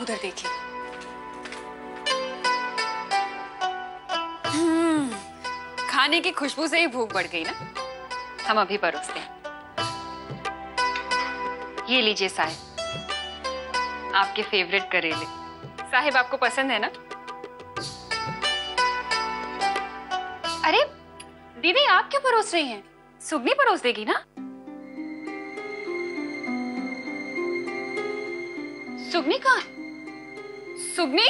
उधर देखिए। खाने की खुशबू से ही भूख बढ़ गई ना। हम अभी परोसते हैं। ये लीजिए साहिब, आपके फेवरेट करेले। साहिब आपको पसंद है ना? अरे दीदी, आप क्यों परोस रही हैं? सुगनी परोस देगी ना। सुगनी कहाँ? सुगनी,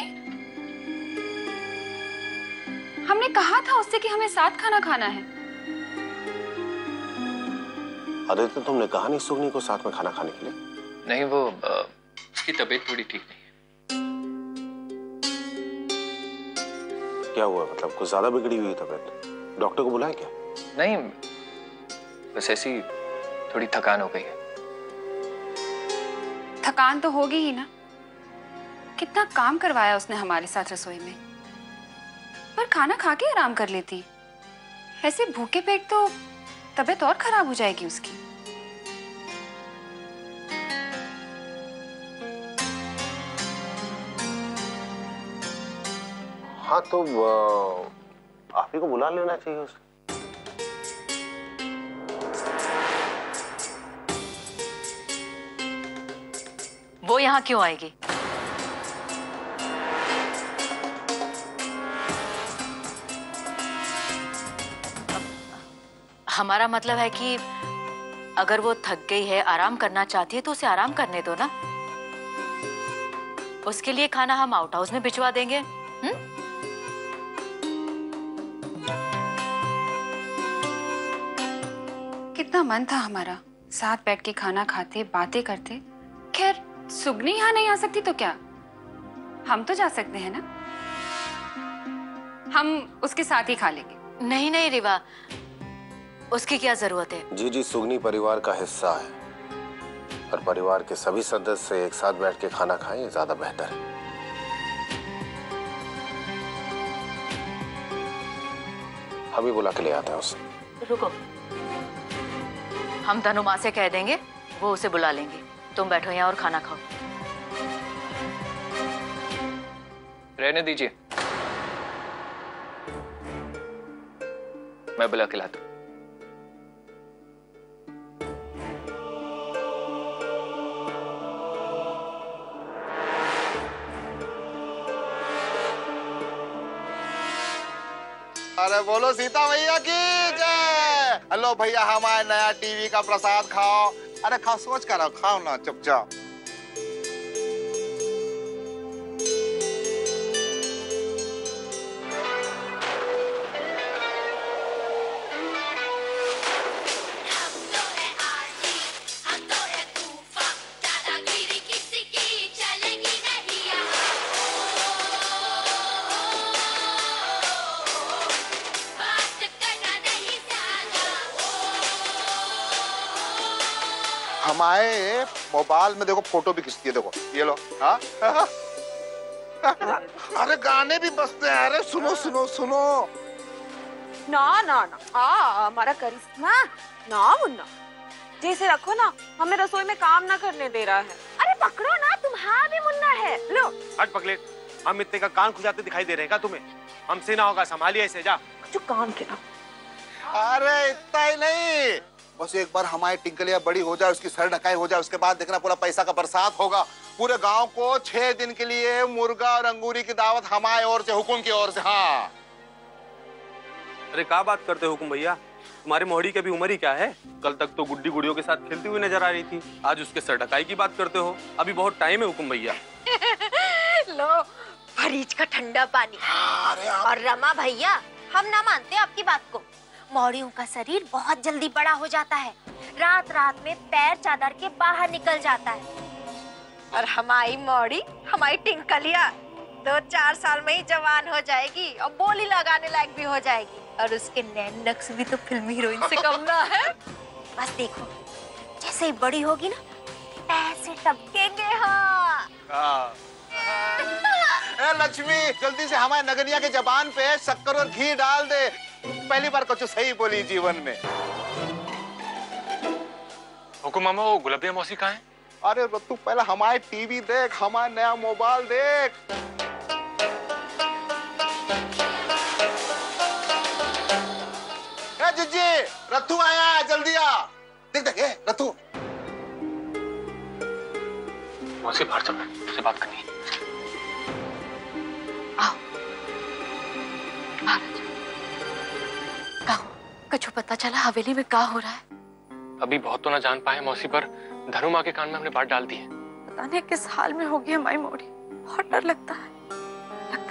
हमने कहा था उससे कि हमें साथ खाना खाना है। आदित्य, तुमने कहा नहीं सुगनी को साथ में खाना खाने के लिए? नहीं, वो उसकी तबीयत थोड़ी ठीक नहीं है। क्या हुआ? मतलब कुछ ज्यादा बिगड़ी हुई तबीयत? डॉक्टर को बुलाया क्या? नहीं, बस ऐसी थोड़ी थकान हो गई है। थकान तो होगी ही ना। कितना काम करवाया उसने हमारे साथ रसोई में। पर खाना खा के आराम कर लेती। ऐसे भूखे पेट तो तबीयत और खराब हो जाएगी उसकी। हाँ तो आप ही को बुला लेना चाहिए उसे। वो यहाँ क्यों आएगी? हमारा मतलब है कि अगर वो थक गई है, आराम करना चाहती है तो उसे आराम करने दो ना। उसके लिए खाना हम आउट हाउस में भिजवा देंगे। कितना मन था हमारा, साथ बैठ के खाना खाते, बातें करते। खैर, सुगनी यहाँ नहीं आ सकती तो क्या, हम तो जा सकते हैं ना। हम उसके साथ ही खा लेंगे। नहीं नहीं रिवा, उसकी क्या जरूरत है? जी जी, सुगनी परिवार का हिस्सा है और परिवार के सभी सदस्य एक साथ बैठ के खाना खाएं, ये ज्यादा बेहतर है। हम ही बुला के ले आते हैं उसे। रुको, हम धनु माँ से कह देंगे, वो उसे बुला लेंगे। तुम बैठो यहाँ और खाना खाओ। रहने दीजिए, मैं बुला के लाता हूं। अरे बोलो सीता मैया की जय। हेलो भैया, हमारे नया टीवी का प्रसाद खाओ। अरे खाओ, सोच कर खाओ ना चुपचाप। हमारे मोबाइल में देखो फोटो भी खिंचती है, देखो ये लो। हाँ अरे गाने भी बजते हैं। अरे सुनो सुनो सुनो। ना ना ना, हमारा करिश्मा ना मुन्ना, जैसे रखो ना, हमें रसोई में काम ना करने दे रहा है। अरे पकड़ो ना, तुम्हारा भी मुन्ना है। लो हट पगले, हम इतने का कान खुजाते दिखाई दे रहे हैं क्या तुम्हें? हमसे ना होगा, संभालिए इसे। जा जो काम के ना। अरे इतना ही नहीं, बस एक बार हमारी टिंकलिया बड़ी हो जाए, उसकी सर ढकाई हो जाए, उसके बाद देखना पूरा पैसा का बरसात होगा। पूरे गांव को 6 दिन के लिए मुर्गा और अंगूरी की दावत हमारे ओर से, हुकुम की ओर से। हाँ अरे क्या बात करते हो हुकुम भैया? तुम्हारे मोहड़ी की अभी उम्र ही क्या है? कल तक तो गुड्डी गुड़ियों के साथ खेलती हुई नजर आ रही थी, आज उसके सर ढकाई की बात करते हो। अभी बहुत टाइम है हुकुम भैया। लो फ्रिज का ठंडा पानी। और रमा भैया, हम ना मानते आपकी बात को। मौड़ियों का शरीर बहुत जल्दी बड़ा हो जाता है, रात रात में पैर चादर के बाहर निकल जाता है। और हमारी मौड़ी, हमारी टिंकलिया 2-4 साल में ही जवान हो जाएगी और बोली लगाने लायक भी हो जाएगी। और उसके नैन नक्श भी तो फिल्मी हीरोइन से कम ना है। बस देखो, जैसे ही बड़ी होगी ना, ऐसे टपकेंगे। हाँ ए लक्ष्मी, जल्दी से हमारे नगनिया के जबान पे शक्कर और घी डाल दे। पहली बार कुछ सही बोली जीवन में। हुकुम मामा, वो गुलाबिया मौसी कहाँ है? अरे तू पहले हमारे टीवी देख, हमारा नया मोबाइल देख। जिज्जी, रत्तू आया, जल्दी आ। देख देख रत्तू। मौसी बाहर चल, मुझसे बात करनी है। आओ, कछु पता चला हवेली में क्या हो रहा है? अभी बहुत तो ना जान पाए मौसी, पर धनु माँ के कान में हमने बात डाल दी है। पता नहीं किस हाल में होगी हमारी मोड़ी। बहुत डर लगता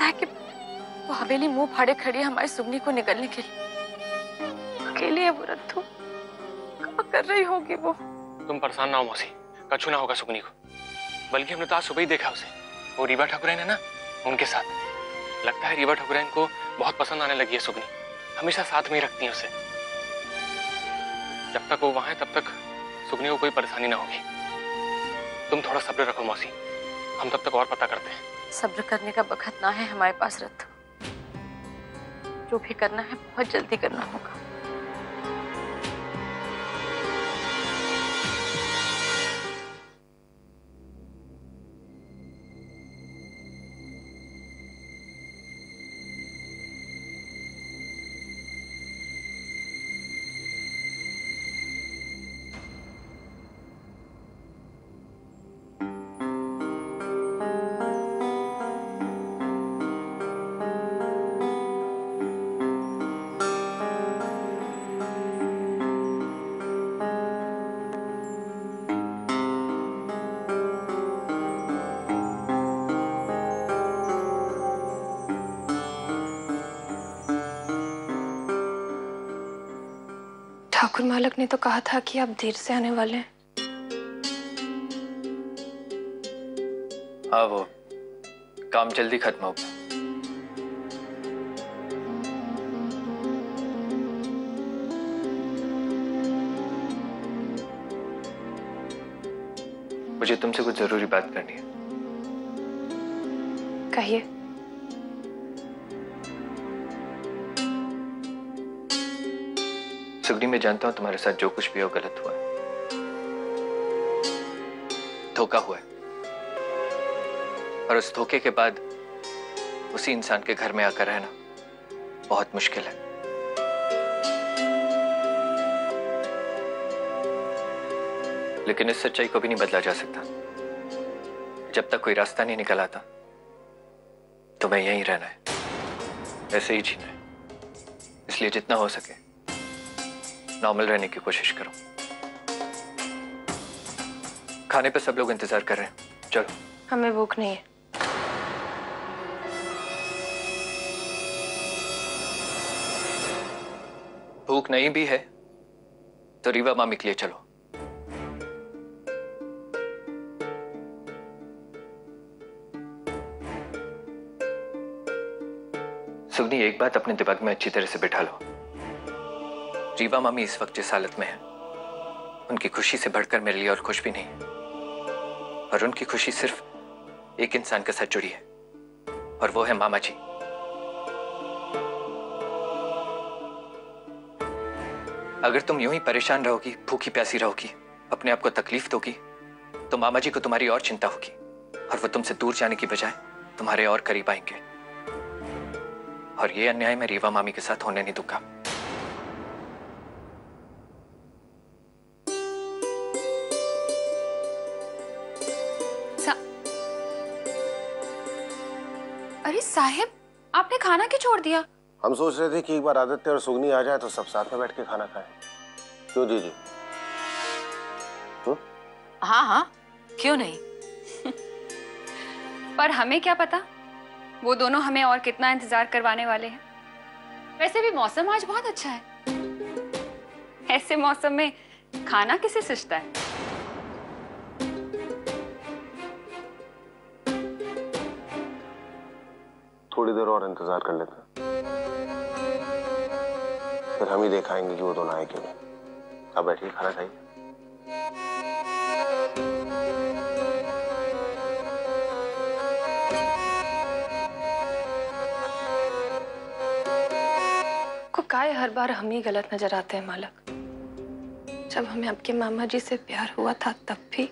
है कि वो हवेली मुंह फाड़े खड़ी है हमारी सुगनी को निगलने के लिए। अकेली है वो रत्तू, क्या कर रही होगी वो? तुम परेशान ना हो मौसी, कछु ना होगा सुगनी को। बल्कि हमने तो आज सुबह ही देखा उसे, वो रीवा ठाकुरैन है ना, उनके साथ। लगता है रीवा ठाकुरैन को बहुत पसंद आने लगी है सुगनी, हमेशा साथ में ही रखती है उसे। जब तक वो वहां है तब तक सुगनी को कोई परेशानी ना होगी। तुम थोड़ा सब्र रखो मौसी, हम तब तक और पता करते हैं। सब्र करने का बखत ना है हमारे पास रत्तू। जो भी करना है बहुत जल्दी करना होगा। ठाकुर मालक ने तो कहा था कि आप देर से आने वाले हैं। हाँ, वो काम जल्दी खत्म होगा। मुझे तुमसे कुछ जरूरी बात करनी है। कहिए। सुगनी, मैं जानता हूं तुम्हारे साथ जो कुछ भी हो गलत हुआ है, धोखा हुआ है। और उस धोखे के बाद उसी इंसान के घर में आकर रहना बहुत मुश्किल है। लेकिन इस सच्चाई को भी नहीं बदला जा सकता। जब तक कोई रास्ता नहीं निकल आता तो मैं यहीं रहना है, ऐसे ही जीना है। इसलिए जितना हो सके नॉर्मल रहने की कोशिश करो। खाने पे सब लोग इंतजार कर रहे हैं, चलो। हमें भूख नहीं है। भूख नहीं भी है तो रीवा मामी के लिए चलो। सुगनी, एक बात अपने दिमाग में अच्छी तरह से बिठा लो। रीवा मामी इस वक्त जिस हालत में है, उनकी खुशी से बढ़कर मेरे लिए और खुश भी नहीं है। और उनकी खुशी सिर्फ एक इंसान के साथ जुड़ी है, और वो है मामा जी। अगर तुम यूं ही परेशान रहोगी, भूखी प्यासी रहोगी, अपने आप को तकलीफ दोगी, तो मामा जी को तुम्हारी और चिंता होगी, और वो तुमसे दूर जाने की बजाय तुम्हारे और करीब आएंगे। और ये अन्याय मैं रीवा मामी के साथ होने नहीं दूंगा। अरे साहिब, आपने खाना क्यों छोड़ दिया? हम सोच रहे थे कि एक बार आदित्य और सुगनी आ जाए तो सब साथ में बैठ के खाना खाएं। क्यों दीदी? हाँ हाँ, क्यों नहीं। पर हमें क्या पता वो दोनों हमें और कितना इंतजार करवाने वाले हैं। वैसे भी मौसम आज बहुत अच्छा है। ऐसे मौसम में खाना किसे सुझता है? थोड़ी देर और इंतजार कर लेते हैं, फिर हम ही दिखाएंगे कि वो दोनों आए क्यों नहीं। अब बैठिए, खाना खाइए। को काय हर बार हम ही गलत नजर आते हैं मालक। जब हमें आपके मामा जी से प्यार हुआ था तब भी,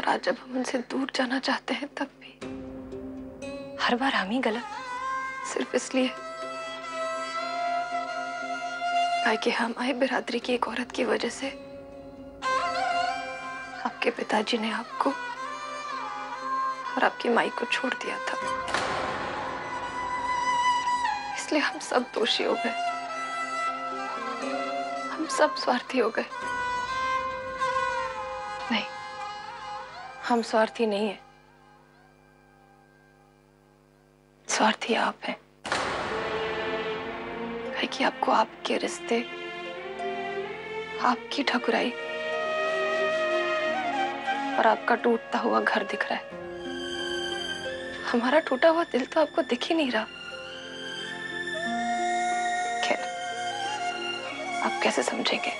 और आज जब हम उनसे दूर जाना चाहते हैं तब भी हर बार हम ही गलत, सिर्फ इसलिए कि हमारे बिरादरी की एक औरत की वजह से आपके पिताजी ने आपको और आपकी माई को छोड़ दिया था, इसलिए हम सब दोषी हो गए, हम सब स्वार्थी हो गए। नहीं, हम स्वार्थी नहीं है, स्वार्थी आप हैं। है कि आपको आपके रिश्ते, आपकी ठकुराई और आपका टूटता हुआ घर दिख रहा है। हमारा टूटा हुआ दिल तो आपको दिख ही नहीं रहा। खैर, आप कैसे समझेंगे?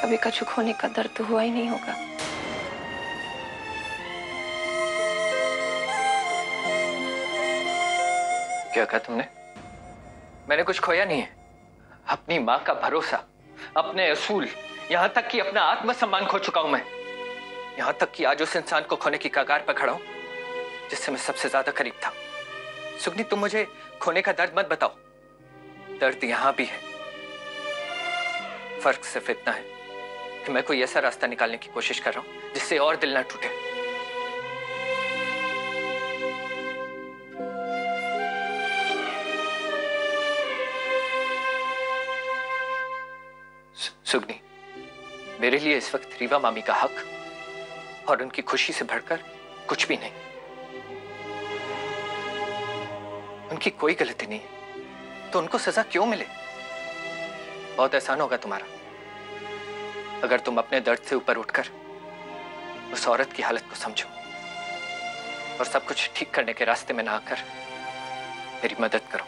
कभी कछु खोने का दर्द तो हुआ ही नहीं होगा। क्या कहा तुमने? मैंने कुछ खोया नहीं है। अपनी माँ का भरोसा, अपने असूल, यहां तक कि अपना आत्मसम्मान खो चुका हूं मैं। यहां तक कि आज उस इंसान को खोने की कगार पर खड़ा हूं जिससे मैं सबसे ज्यादा करीब था। सुगनी, तुम मुझे खोने का दर्द मत बताओ। दर्द यहां भी है। फर्क सिर्फ इतना है कि मैं कोई ऐसा रास्ता निकालने की कोशिश कर रहा हूं जिससे और दिल ना टूटे। सुगनी, मेरे लिए इस वक्त रीवा मामी का हक और उनकी खुशी से बढ़कर कुछ भी नहीं। उनकी कोई गलती नहीं है तो उनको सजा क्यों मिले? बहुत एहसान होगा तुम्हारा अगर तुम अपने दर्द से ऊपर उठकर उस औरत की हालत को समझो और सब कुछ ठीक करने के रास्ते में ना आकर मेरी मदद करो।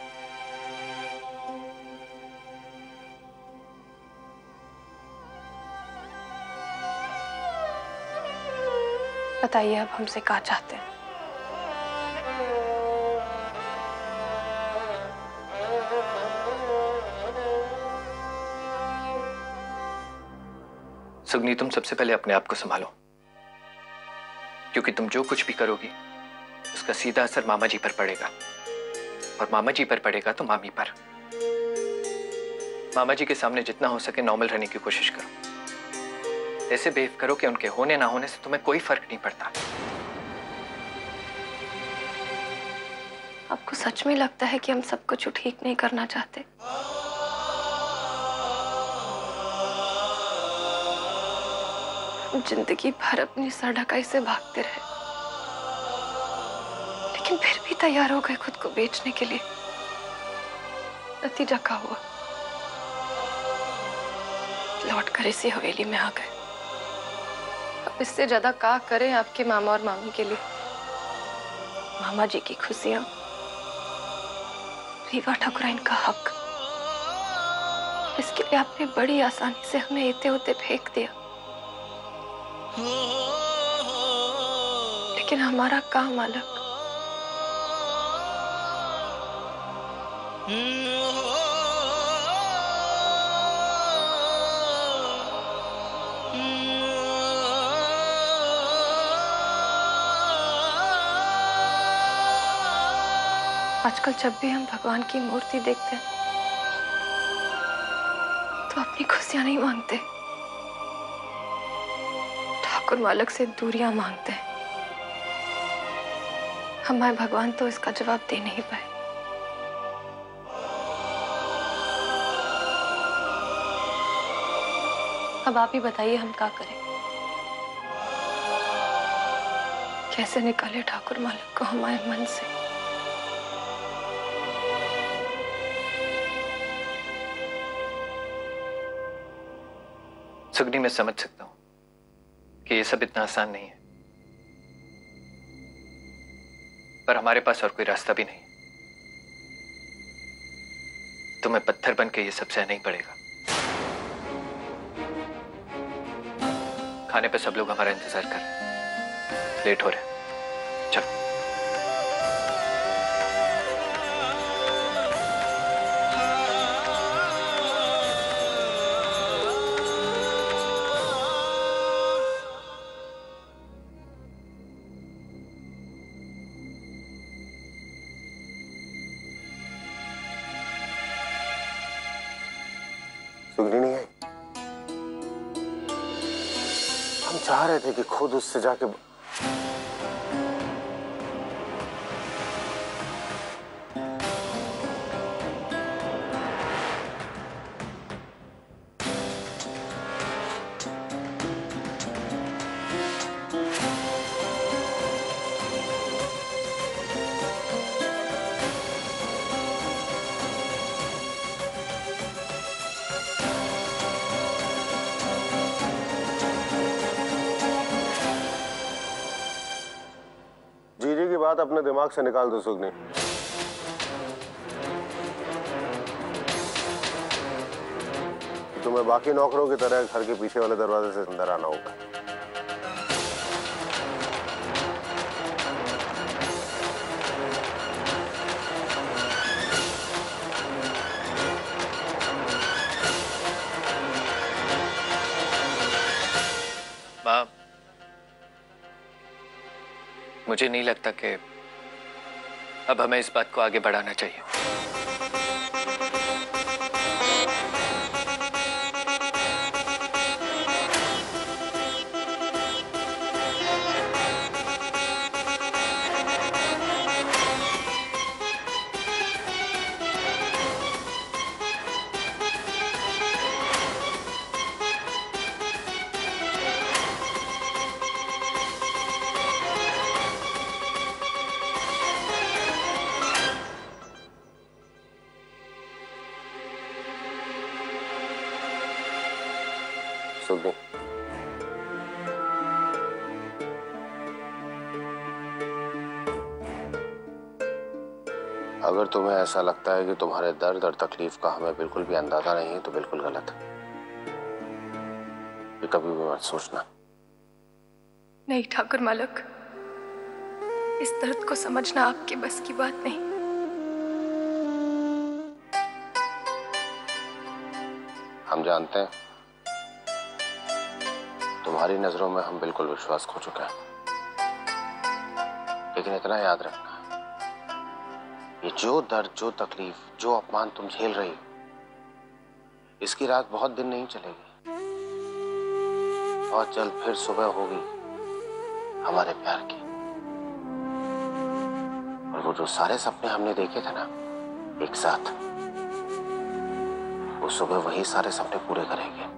बताइए, अब हमसे क्या चाहते हैं? सुगनी, तुम सबसे पहले अपने आप को संभालो, क्योंकि तुम जो कुछ भी करोगी उसका सीधा असर मामा जी पर पड़ेगा और मामा जी पर पड़ेगा तो मामी पर। मामा जी के सामने जितना हो सके नॉर्मल रहने की कोशिश करो। ऐसे बिहेव करो कि उनके होने ना होने से तुम्हें कोई फर्क नहीं पड़ता। आपको सच में लगता है कि हम सब कुछ ठीक नहीं करना चाहते? हम जिंदगी भर अपनी सरढकाई से भागते रहे, लेकिन फिर भी तैयार हो गए खुद को बेचने के लिए। नतीजा क्या हुआ? लौटकर इसी हवेली में आ गए। अब इससे ज्यादा क्या करें आपके मामा और मामी के लिए? मामा जी की खुशियां, रीवा ठकुराइन का हक, इसके लिए आपने बड़ी आसानी से हमें इते उते फेंक दिया। लेकिन हमारा काम अलग। आजकल जब भी हम भगवान की मूर्ति देखते हैं तो अपनी खुशियां नहीं मांगते, ठाकुर मालक से दूरियां मांगते हैं। हमारे भगवान तो इसका जवाब दे नहीं पाए। अब आप ही बताइए, हम क्या करें? कैसे निकाले ठाकुर मालक को हमारे मन से? सुगनी, मैं समझ सकता हूं कि ये सब इतना आसान नहीं है, पर हमारे पास और कोई रास्ता भी नहीं। तुम्हें पत्थर बन के ये सब सहना ही पड़ेगा। खाने पे सब लोग हमारा इंतजार कर रहे हैं, लेट हो रहे हैं। चलो। सुगनी नहीं आई। हम चाह रहे थे कि खुद उससे जाके जीजी की बात अपने दिमाग से निकाल दो सुगनी। तुम्हें बाकी नौकरों की तरह घर के पीछे वाले दरवाजे से अंदर आना होगा। माँ, मुझे नहीं लगता कि अब हमें इस बात को आगे बढ़ाना चाहिए। सुगनी, अगर तुम्हें ऐसा लगता है कि तुम्हारे दर्द और तकलीफ का हमें बिल्कुल भी अंदाजा नहीं है तो बिल्कुल गलत है। ये कभी भी मत सोचना। नहीं ठाकुर मालक, इस दर्द को समझना आपके बस की बात नहीं। हम जानते हैं तुम्हारी नजरों में हम बिल्कुल विश्वास खो चुके हैं, लेकिन इतना याद रखना, ये जो दर्द, जो तकलीफ, जो अपमान तुम झेल रही हो, इसकी रात बहुत दिन नहीं चलेगी। बहुत जल्द फिर सुबह होगी हमारे प्यार की, और वो जो सारे सपने हमने देखे थे ना एक साथ, वो सुबह वही सारे सपने पूरे करेंगे।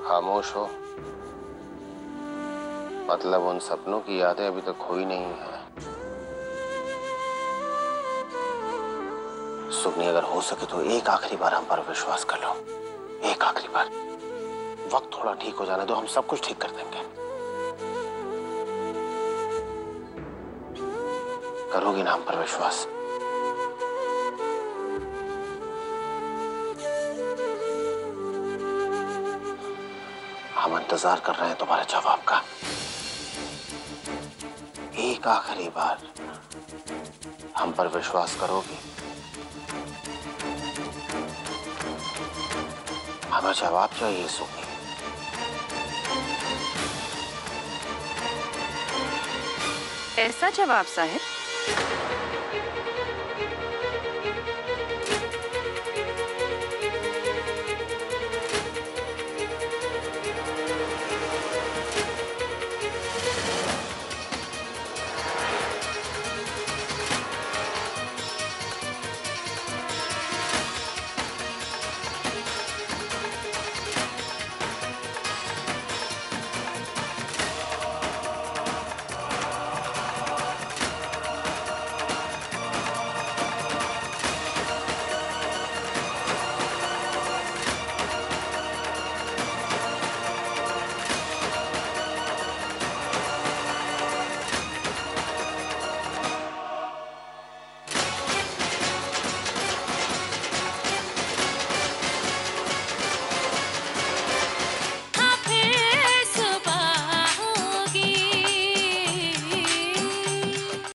खामोश हो, मतलब उन सपनों की यादें अभी तक खोई नहीं है। सुगनी, अगर हो सके तो एक आखिरी बार हम पर विश्वास कर लो। एक आखिरी बार, वक्त थोड़ा ठीक हो जाने दो, हम सब कुछ ठीक कर देंगे। करोगी ना हम पर विश्वास? हम इंतजार कर रहे हैं तुम्हारे जवाब का। एक आखिरी बार हम पर विश्वास करोगी? हमें जवाब चाहिए सुगनी। ऐसा जवाब साहब